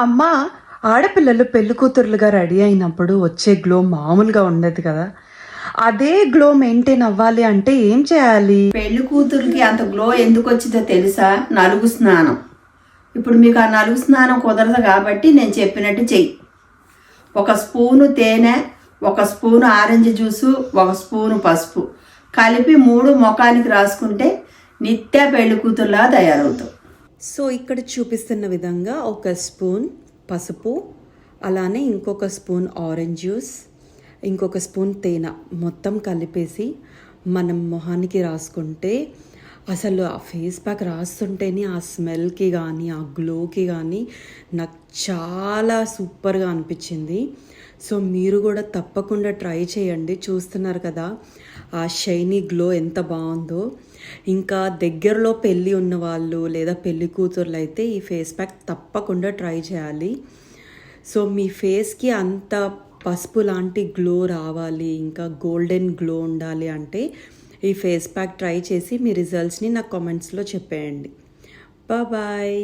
అమ్మ, ఆడపిల్లలు పెళ్లి కూతురులుగా రెడీ అయినప్పుడు వచ్చే గ్లో మామూలుగా ఉండదు కదా. అదే గ్లో మెయింటైన్ అవ్వాలి అంటే ఏం చేయాలి? పెళ్లి కూతురికి అంత గ్లో ఎందుకు వచ్చిందో తెలుసా? నలుగు స్నానం. ఇప్పుడు మీకు ఆ నలుగు స్నానం కుదరదు కాబట్టి నేను చెప్పినట్టు చెయ్యి. 1 స్పూను తేనె, 1 స్పూను ఆరెంజ్ జ్యూసు, 1 స్పూను పసుపు కలిపి 3 ముఖానికి రాసుకుంటే నిత్య పెళ్లి కూతురులా తయారవుతావు. సో ఇక్కడ చూపిస్తున్న విధంగా 1 స్పూన్ పసుపు, అలానే ఇంకొక స్పూన్ ఆరెంజ్ జ్యూస్, ఇంకొక స్పూన్ తేనె మొత్తం కలిపేసి మనం మొహానికి రాసుకుంటే అసలు ఆ ఫేస్ ప్యాక్ రాస్తుంటేనే ఆ స్మెల్కి కానీ ఆ గ్లోకి కానీ నాకు చాలా సూపర్గా అనిపించింది. సో మీరు కూడా తప్పకుండా ట్రై చేయండి. చూస్తున్నారు కదా ఆ షైనీ గ్లో ఎంత బాగుందో. ఇంకా దగ్గరలో పెళ్ళి ఉన్న వాళ్ళు లేదా పెళ్ళి కూతుర్లు అయితే ఈ ఫేస్ ప్యాక్ తప్పకుండా ట్రై చేయాలి. సో మీ ఫేస్కి అంత పసుపు లాంటి గ్లో రావాలి, ఇంకా గోల్డెన్ గ్లో ఉండాలి అంటే ఈ ఫేస్ ప్యాక్ ట్రై చేసి మీ రిజల్ట్స్ని నాకు కామెంట్స్లో చెప్పేయండి. బాయ్.